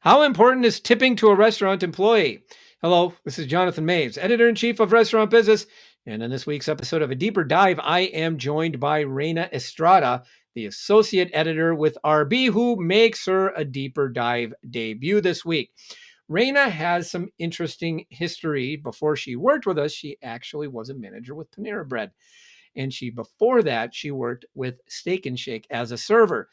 How important is tipping to a restaurant employee? Hello, this is Jonathan Maves, Editor-in-Chief of Restaurant Business. And in this week's episode of A Deeper Dive, I am joined by Reyna Estrada, the Associate Editor with RB, who makes her A Deeper Dive debut this week. Reyna has some interesting history. Before she worked with us, she actually was a manager with Panera Bread. And before that, she worked with Steak and Shake as a server,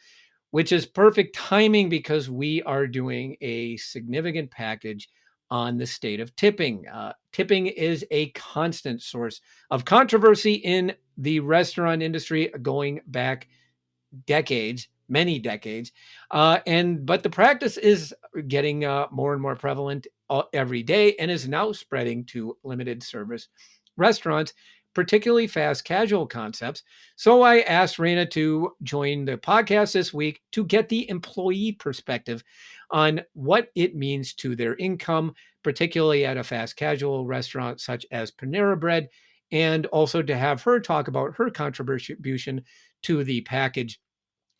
which is perfect timing because we are doing a significant package on the state of tipping. Tipping is a constant source of controversy in the restaurant industry going back decades, many decades. But the practice is getting more and more prevalent every day and is now spreading to limited service restaurants, particularly fast casual concepts. So I asked Reyna to join the podcast this week to get the employee perspective on what it means to their income, particularly at a fast casual restaurant such as Panera Bread, and also to have her talk about her contribution to the package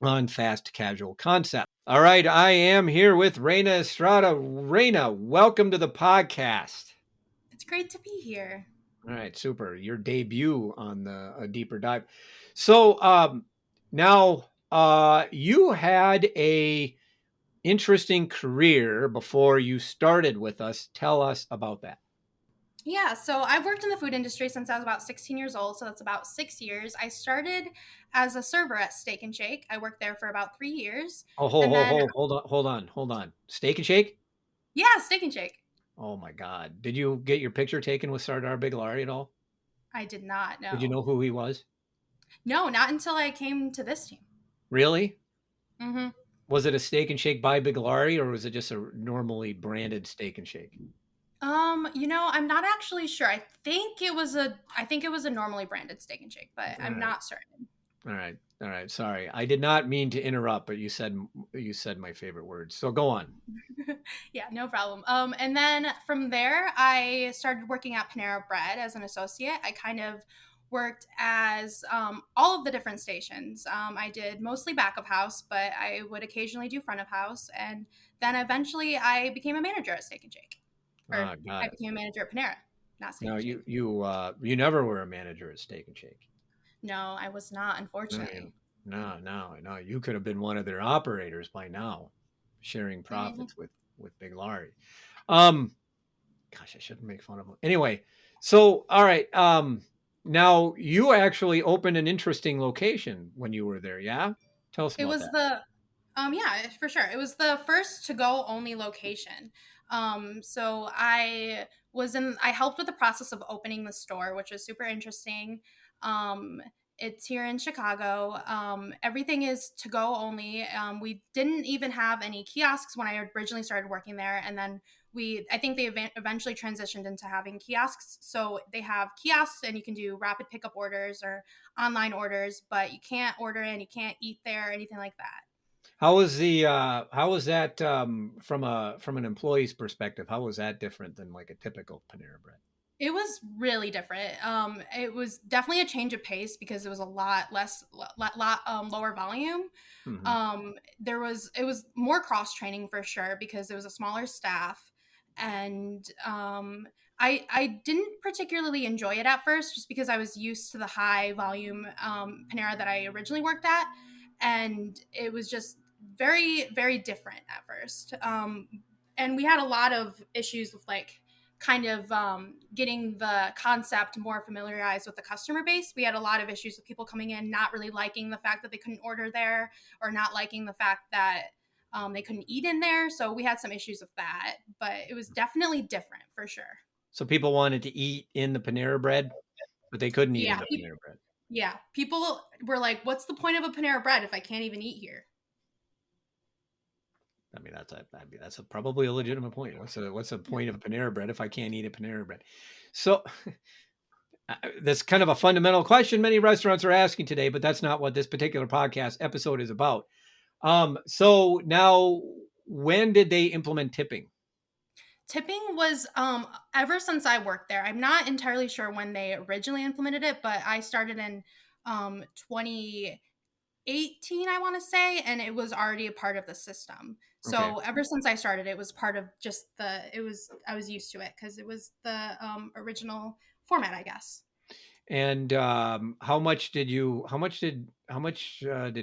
on fast casual concept. All right, I am here with Reyna Estrada. Reyna, welcome to the podcast. It's great to be here. All right, super. Your debut on A Deeper Dive. So now you had a interesting career before you started with us. Tell us about that. Yeah, so I've worked in the food industry since I was about 16 years old, so that's about 6 years. I started as a server at Steak and Shake. I worked there for about 3 years. Oh, And then, hold on. Steak and Shake? yeah, Steak and Shake. Oh my God. Did you get your picture taken with Sardar Biglari at all? I did not Did you know. know who he was? No, not until I came to this team. Really? Mm-hmm. Was it a Steak and Shake by Biglari, or was it just a normally branded Steak and Shake? I'm not actually sure. I think it was a normally branded Steak and Shake, but I'm not certain. All right. Sorry, I did not mean to interrupt, but you said my favorite words. So go on. Yeah, no problem. And then from there, I started working at Panera Bread as an associate. I kind of worked as all of the different stations. I did mostly back of house, but I would occasionally do front of house. And then eventually I became a manager at Steak and Shake. Or Got I it. became a manager at Panera, not Steak No, and Shake. you never were a manager at Steak and Shake. No, I was not, unfortunately. No. You could have been one of their operators by now, sharing profits with Big Larry. Gosh, I shouldn't make fun of him. Anyway, so all right. Now you actually opened an interesting location when you were there. Yeah, tell us It about was that. yeah, for sure. It was the first to go only location. So I helped with the process of opening the store, which was super interesting. Um, it's here in Chicago. Everything is to go only. We didn't even have any kiosks when I originally started working there, and then I think they eventually transitioned into having kiosks. So they have kiosks, and you can do rapid pickup orders or online orders, but you can't order in, you can't eat there, anything like that. How was that from an employee's perspective? How was that different than like a typical Panera Bread? It was really different. It was definitely a change of pace because it was a lot less, lower volume. Hmm. It was more cross training for sure because it was a smaller staff, and I didn't particularly enjoy it at first just because I was used to the high volume Panera that I originally worked at, and it was just very very different at first. And we had a lot of issues with like kind of getting the concept more familiarized with the customer base. We had a lot of issues with people coming in not really liking the fact that they couldn't order there or not liking the fact that they couldn't eat in there. So we had some issues with that, but it was definitely different for sure. So people wanted to eat in the Panera Bread, but they couldn't eat in Yeah, the Panera Bread. yeah. People were like, "What's the point of a Panera Bread if I can't even eat here?" I mean, that's probably a legitimate point. What's the point of a Panera Bread if I can't eat a Panera Bread? So that's kind of a fundamental question many restaurants are asking today, but that's not what this particular podcast episode is about. So now, when did they implement tipping? Tipping was ever since I worked there. I'm not entirely sure when they originally implemented it, but I started in 2018, I want to say, and it was already a part of the system. Okay. So ever since I started, it was part of just I was used to it because it was the original format, I guess. And how much did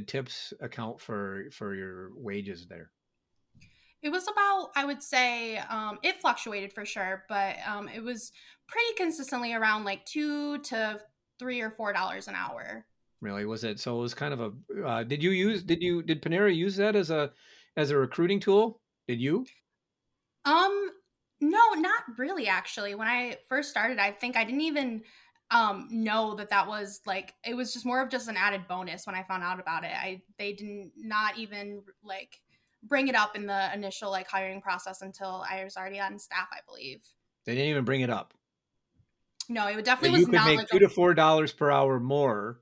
tips account for your wages there? It was about, I would say, it fluctuated for sure, but it was pretty consistently around like $2 to $3 or $4 an hour. Really? Was it so it was kind of a did Panera use that as a recruiting tool? Did you? Um, no, not really actually. When I first started, I think I didn't even know that that was like it was just more of just an added bonus when I found out about it. I they didn't not even like bring it up in the initial like hiring process until I was already on staff, I believe. They didn't even bring it up. No, it That definitely you was could not make like a $2 to $4 per hour more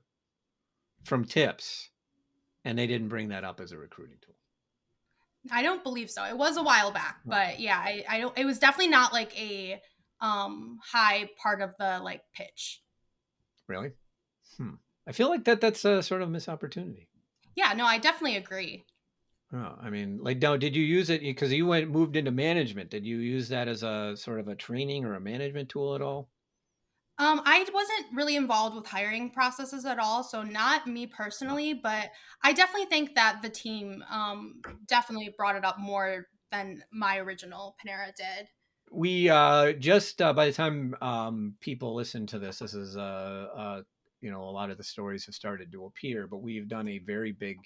from tips, and they didn't bring that up as a recruiting tool. I don't believe so. It was a while back, Huh. but yeah, I don't it was definitely not like a high part of the like pitch. Really? Hmm. I feel like that's a sort of missed opportunity. Yeah, no, I definitely agree. Oh, I mean, like, now, did you use it because you moved into management? Did you use that as a sort of a training or a management tool at all? I wasn't really involved with hiring processes at all, so not me personally, but I definitely think that the team definitely brought it up more than my original Panera did. We just by the time people listen to this, this is a lot of the stories have started to appear, but we've done a very big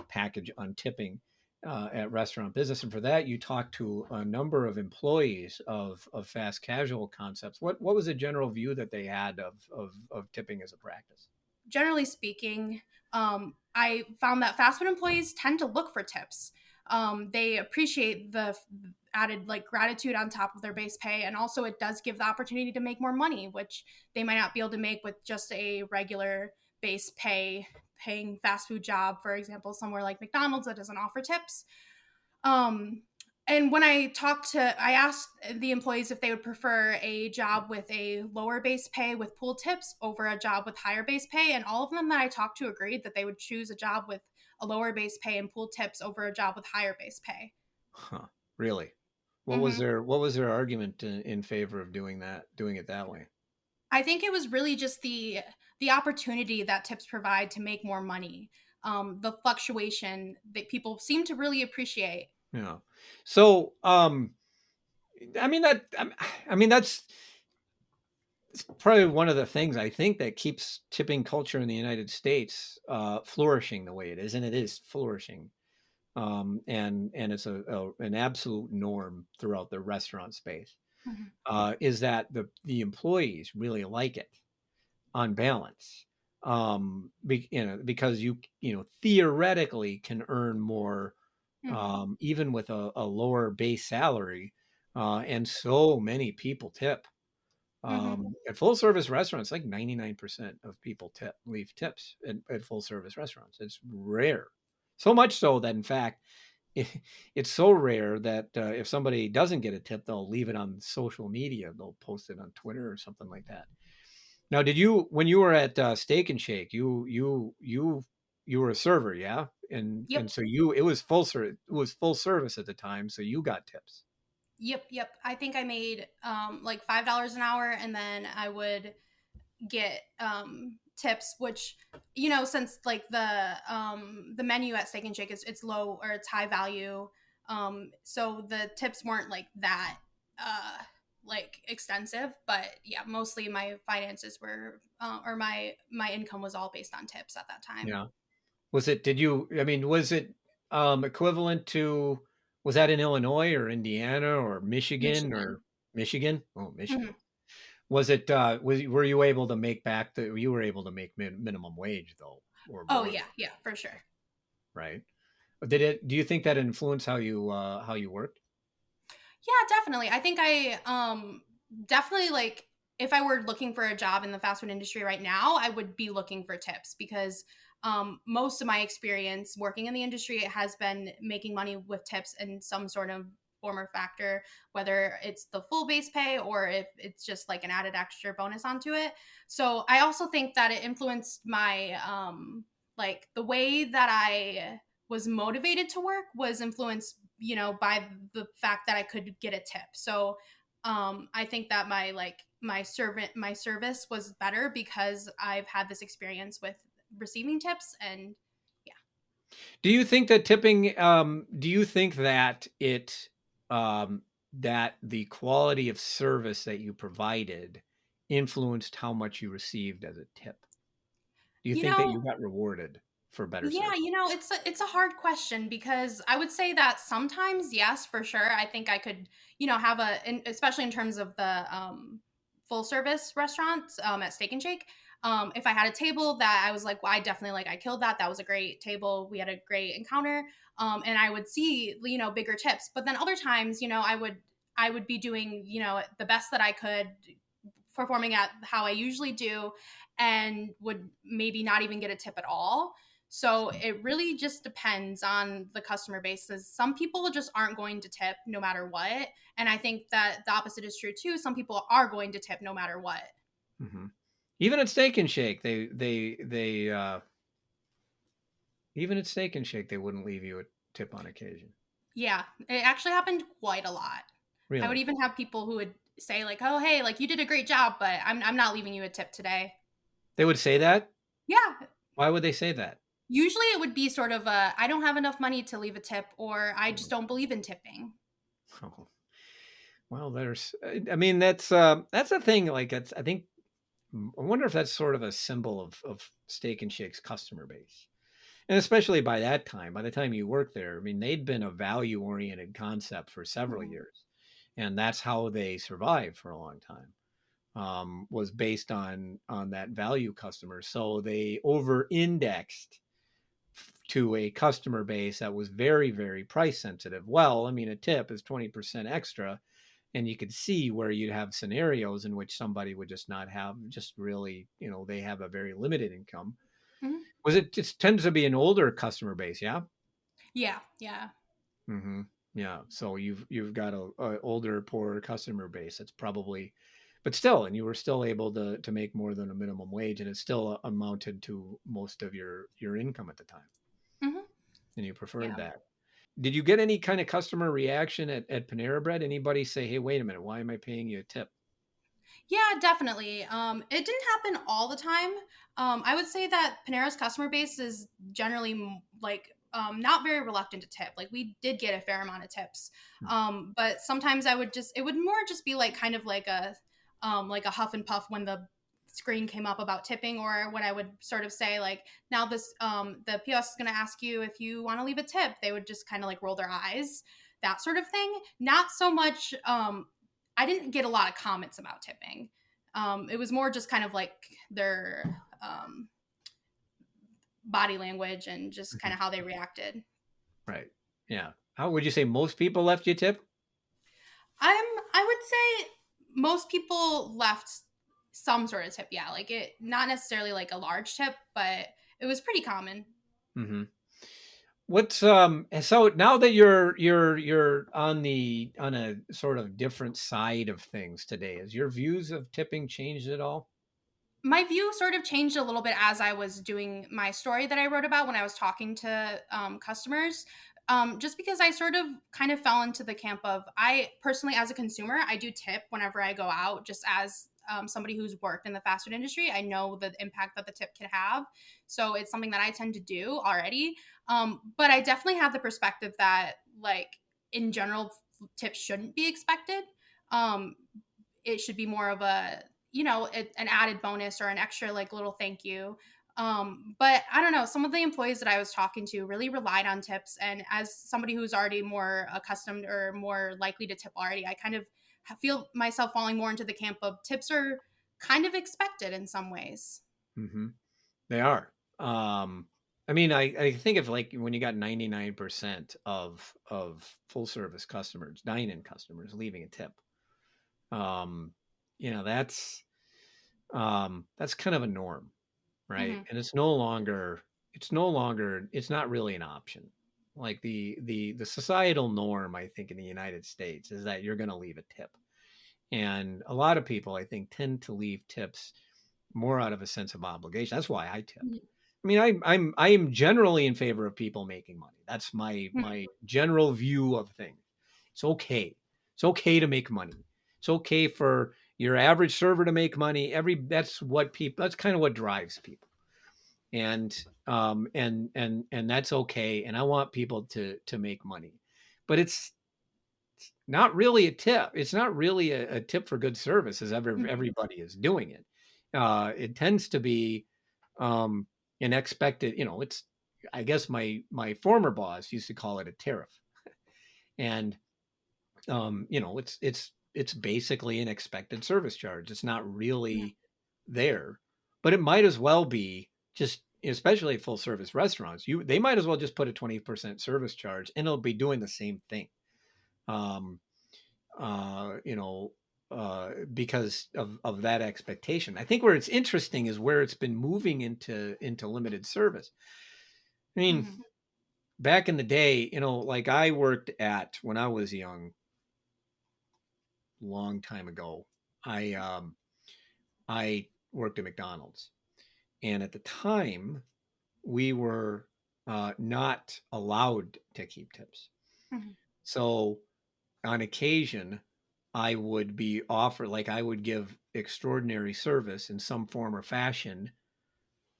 package on tipping at Restaurant Business, and for that you talked to a number of employees of fast casual concepts. What was the general view that they had of tipping as a practice? Generally speaking, I found that fast food employees tend to look for tips. They appreciate the added like gratitude on top of their base pay, and also it does give the opportunity to make more money, which they might not be able to make with just a regular base pay paying fast food job, for example, somewhere like McDonald's that doesn't offer tips. Um, and when I asked the employees if they would prefer a job with a lower base pay with pool tips over a job with higher base pay. And all of them that I talked to agreed that they would choose a job with a lower base pay and pool tips over a job with higher base pay. Huh, really? Hmm. What was their argument in favor of doing it that way? I think it was really just the opportunity that tips provide to make more money, the fluctuation that people seem to really appreciate. Yeah. So, I mean I mean that's probably one of the things I think that keeps tipping culture in the United States flourishing the way it is, and it is flourishing. And it's an absolute norm throughout the restaurant space. Mhm. Is that the employees really like it on balance? Because you theoretically can earn more Mhm. even with a lower base salary, and so many people tip. Mhm. At full service restaurants, like 99% of people leave tips at full service restaurants. It's rare. So much so that, in fact, it, it's so rare that if somebody doesn't get a tip, they'll leave it on social media. They'll post it on Twitter or something like that. Now, when you were at Steak and Shake, you were a server, yeah, and Yep. so it was full service at the time, so you got tips. Yep, yep. I think I made like $5 an hour, and then I would get tips, which since like the menu at Steak and Shake is it's low or it's high value, so the tips weren't like that like extensive. But yeah, mostly my finances were or my income was all based on tips at that time. Yeah. I mean, was it equivalent to, was that in Illinois or Indiana or Michigan Michigan. or Michigan? Oh, Hmm. Michigan. Were you able to make back you were able to make minimum wage though, or Oh more, yeah, yeah, for sure. right? Do you think that influenced how you worked? Yeah, definitely. I think I definitely like if I were looking for a job in the fast food industry right now, I would be looking for tips because most of my experience working in the industry it has been making money with tips in some sort of form or factor, whether it's the full base pay or if it's just like an added extra bonus onto it. So I also think that it influenced my like the way that I was motivated to work was influenced by the fact that I could get a tip. So I think that my service was better because I've had this experience with receiving tips. And yeah. Do you think that tipping? Do you think that um, that the quality of service that you provided influenced how much you received as a tip? Do you You think that know, you got rewarded for better yeah, service? it's a hard question because I would say that sometimes, yes, for sure. I think I could, have especially in terms of the full service restaurants at Steak and Shake. If I had a table that I was like, well, I definitely I killed that. That was a great table. We had a great encounter, and I would see bigger tips. But then other times, I would be doing the best that I could, performing at how I usually do, and would maybe not even get a tip at all. So it really just depends on the customer bases. Some people just aren't going to tip no matter what. And I think that the opposite is true too. Some people are going to tip no matter what. Hmm. Even at Steak and Shake, they even at Steak and Shake they wouldn't leave you a tip on occasion. Yeah, it actually happened quite a lot. I would Really? even have people who would say like, "Oh, hey, like you did a great job, but I'm not leaving you a tip today." They would say that? Yeah, Why would they say that? usually it would be sort of a, I don't have enough money to leave a tip, or I just don't believe in tipping. Oh, well, there's. I mean, that's a thing. Like, it's. I think. I wonder if that's sort of a symbol of Steak and Shake's customer base, and especially by that time, by the time you worked there, I mean, they'd been a value oriented concept for several Mhm. years, and that's how they survived for a long time. Was based on that value customer, so they over indexed to a customer base that was very, very price sensitive. Well, I mean, a tip is 20% extra. And you could see where you'd have scenarios in which somebody would just not have, just really, they have a very limited income. Mhm. Was it just tends to be an older customer base? Yeah. Yeah, yeah. Hmm. Yeah. So you've got a older, poorer customer base. That's probably, but still, and you were still able to make more than a minimum wage, and it still amounted to most of your income at the time, Mhm. and you preferred Yeah. that. Did you get any kind of customer reaction at Panera Bread? Anybody say, "Hey, wait a minute, why am I paying you a tip?" Yeah, definitely. It didn't happen all the time. I would say that Panera's customer base is generally not very reluctant to tip. Like we did get a fair amount of tips, but sometimes it would more just be like kind of like a huff and puff when the screen came up about tipping, or when I would sort of say like, now this the POS is going to ask you if you want to leave a tip. They would just kind of like roll their eyes, that sort of thing. Not so much. I didn't get a lot of comments about tipping. It was more just kind of like their body language and just kind Mhm. of how they reacted. Right. Yeah. How would you say most people left you a tip? I would say most people left some sort of tip. Yeah, like it, not necessarily like a large tip, but it was pretty common. Hmm. What's so now that you're on a sort of different side of things today, has your views of tipping changed at all? My view sort of changed a little bit as I was doing my story that I wrote about when I was talking to customers. Just because I sort of kind of fell into the camp of, I personally, as a consumer, I do tip whenever I go out, just as somebody who's worked in the fast food industry. I know the impact that the tip can have. So it's something that I tend to do already. But I definitely have the perspective that, like, in general, tips shouldn't be expected. Um, it should be more of a, an added bonus or an extra like little thank you. But I don't know, some of the employees that I was talking to really relied on tips, and as somebody who's already more accustomed or more likely to tip already, I kind of feel myself falling more into the camp of tips are kind of expected in some ways. Hmm. They are. I mean, I think of like when you got 99% of full service customers, dine-in customers leaving a tip. Um, that's kind of a norm, right? Hmm. And it's not really an option. Like the societal norm, I think, in the United States is that you're going to leave a tip. And a lot of people, I think, tend to leave tips more out of a sense of obligation. That's why I tip. I mean, I am generally in favor of people making money. That's Mhm. my general view of things. It's okay. It's okay to make money. It's okay for your average server to make money. That's kind of what drives people. And that's okay. And I want people to make money. But it's not really a tip. It's not really a tip for good service as Mhm. everybody is doing it. It tends to be um, an expected, it's, I guess my former boss used to call it a tariff. And, it's basically an expected service charge. It's not Mhm. really there, but it might as well be just, especially full service restaurants. They might as well just put a 20% service charge and it'll be doing the same thing. Um, uh, you know, because of that expectation. I think where it's interesting is where it's been moving into limited service. I mean, Mhm. back in the day, like I worked at when I was young, long time ago. I worked at McDonald's, and at the time, we were not allowed to keep tips. Mhm. So on occasion, I would be offered, like I would give extraordinary service in some form or fashion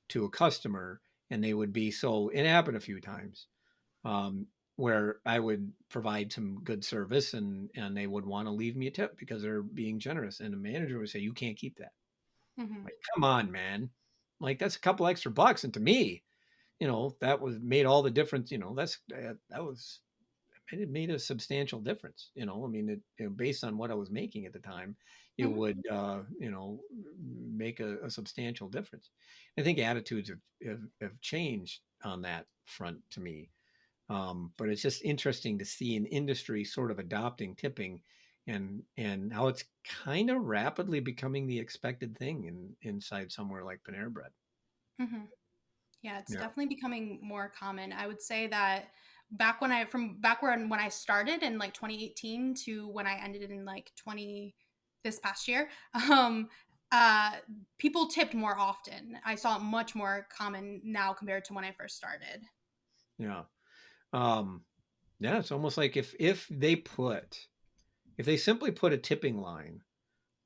to a customer, and they would be so. It happened a few times um, where I would provide some good service, and they would want to leave me a tip because they're being generous, and the manager would say, "You can't keep that." Mhm. Like, come on, man! Like that's a couple extra bucks, and to me, that was made all the difference. That was it made a substantial difference. I mean, based on what I was making at the time, it Mhm. would, make a substantial difference. I think attitudes have changed on that front to me. But it's just interesting to see an industry sort of adopting tipping and how it's kind of rapidly becoming the expected thing inside somewhere like Panera Bread. Mhm. Yeah, it's Yeah. definitely becoming more common. I would say that back when I started in like 2018 to when I ended in like 20 this past year, uh people tipped more often. I saw it much more common now compared to when I first started. Yeah. Um, yeah, it's almost like if they simply put a tipping line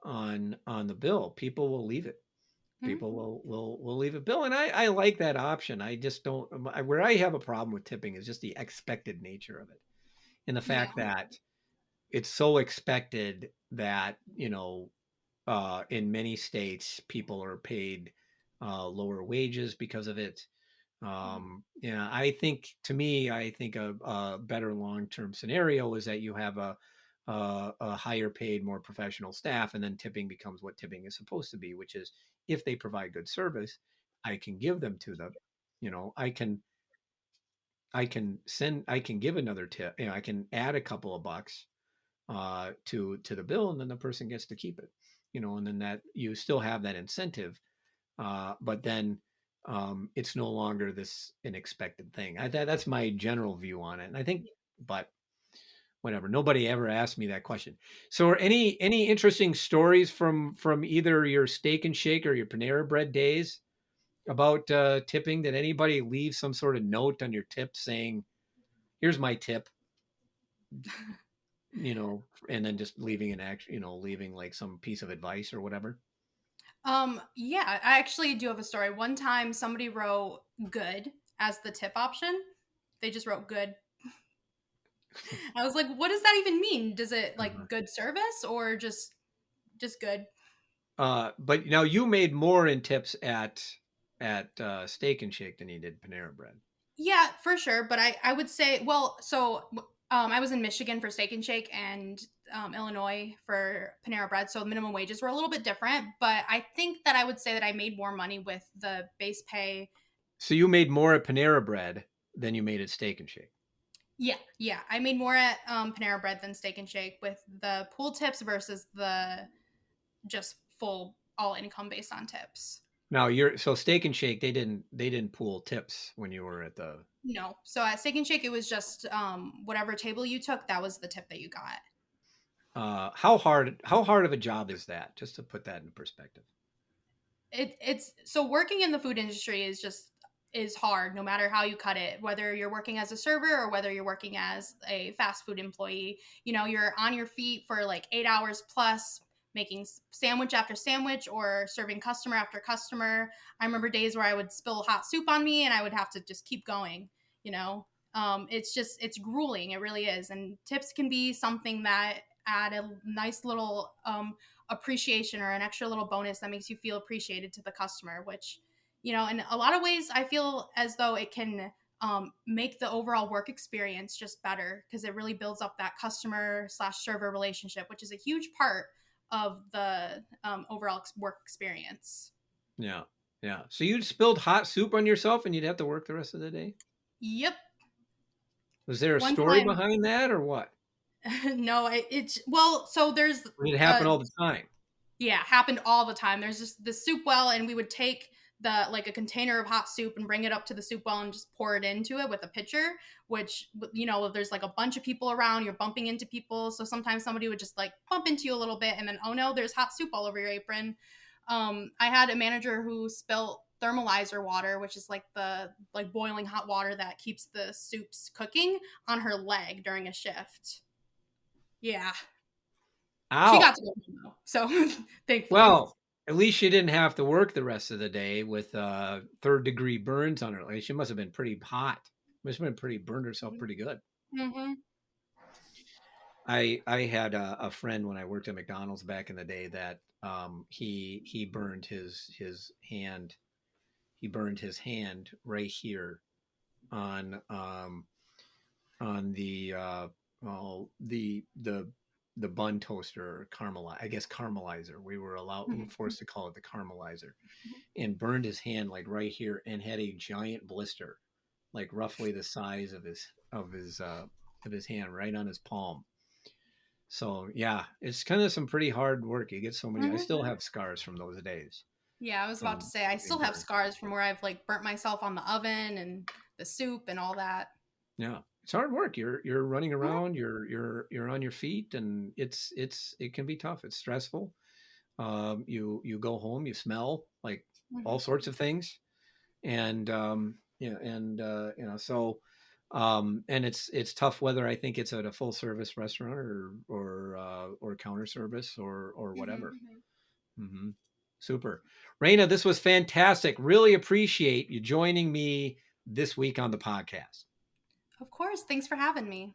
on the bill, people will leave it. Mhm. People will leave a bill, and I like that option. I just don't. Where I have a problem with tipping is just the expected nature of it, and the Yeah. fact that it's so expected that in many states people are paid lower wages because of it. Mhm. Yeah, I think a better long term scenario is that you have a higher paid, more professional staff, and then tipping becomes what tipping is supposed to be, which is if they provide good service, I can give them to them. I can give another tip. I can add a couple of bucks to the bill, and then the person gets to keep it. And then that you still have that incentive but then it's no longer this an expected thing. That's my general view on it, and I think, but whatever. Nobody ever asked me that question. So, are any interesting stories from either your Steak and Shake or your Panera Bread days about tipping? Did anybody leave some sort of note on your tip saying, "Here's my tip," and then just leaving an act, leaving like some piece of advice or whatever? Yeah, I actually do have a story. One time somebody wrote good as the tip option. They just wrote good. I was like, what does that even mean? Does it like good service or just good? But now you made more in tips at Steak and Shake than you did Panera Bread. Yeah, for sure. But I would say, well, so I was in Michigan for Steak and Shake and Illinois for Panera Bread. So minimum wages were a little bit different. But I think that I would say that I made more money with the base pay. So you made more at Panera Bread than you made at Steak and Shake. Yeah, yeah. I made more at Panera Bread than Steak and Shake with the pool tips versus the just full all income based on tips. Now you're so Steak and Shake they didn't pool tips when you were at the No. So at Steak and Shake, it was just whatever table you took, that was the tip that you got. how hard of a job is that? Just to put that in perspective. It's so working in the food industry is just is hard no matter how you cut it, whether you're working as a server or whether you're working as a fast food employee. You're on your feet for like 8 hours plus, making sandwich after sandwich or serving customer after customer. I remember days where I would spill hot soup on me and I would have to just keep going. It's grueling. It really is. And tips can be something that add a nice little appreciation or an extra little bonus that makes you feel appreciated to the customer, which, in a lot of ways, I feel as though it can make the overall work experience just better, because it really builds up that customer/server relationship, which is a huge part of the overall work experience. Yeah. Yeah. So you spilled hot soup on yourself and you'd have to work the rest of the day? Yep. Was there a One story time. behind that or what? No, so there's Or did it happen all the time? yeah, happened all the time. There's just the soup well, and we would take a container of hot soup and bring it up to the soup well and just pour it into it with a pitcher, which, there's like a bunch of people around, you're bumping into people. So sometimes somebody would just like bump into you a little bit and then, oh no, there's hot soup all over your apron. I had a manager who spilled thermalizer water, which is like the boiling hot water that keeps the soups cooking, on her leg during a shift. Yeah. Ow. She got to go home though, so thankfully. Well, at least she didn't have to work the rest of the day with third-degree burns on her leg. She must have been pretty hot. Must have been burned herself pretty good. Mm-hmm. I had a friend when I worked at McDonald's back in the day that he burned his hand. He burned his hand right here on the bun toaster, or caramelizer. We were forced to call it the caramelizer, and burned his hand like right here, and had a giant blister, like roughly the size of his hand, right on his palm. So yeah, it's kind of some pretty hard work. You get so many. I still have scars from those days. Yeah, I was about to say, I still have scars from where I've like burnt myself on the oven and the soup and all that. Yeah, it's hard work. You're running around. You're on your feet, and it can be tough. It's stressful. You go home, you smell like all sorts of things, and so. And it's tough whether I think it's at a full service restaurant or counter service or whatever. Mm-hmm. Super. Reyna, this was fantastic. Really appreciate you joining me this week on the podcast. Of course. Thanks for having me.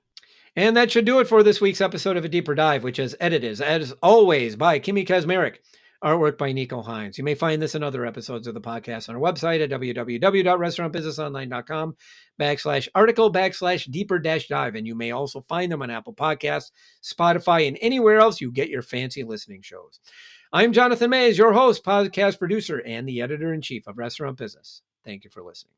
And that should do it for this week's episode of A Deeper Dive, which is edited, as always, by Kimmy Kazmarek. Artwork by Nico Hines. You may find this and other episodes of the podcast on our website at www.restaurantbusinessonline.com/article/deeper-dive. And you may also find them on Apple Podcasts, Spotify, and anywhere else you get your fancy listening shows. I'm Jonathan Mays, your host, podcast producer, and the editor-in-chief of Restaurant Business. Thank you for listening.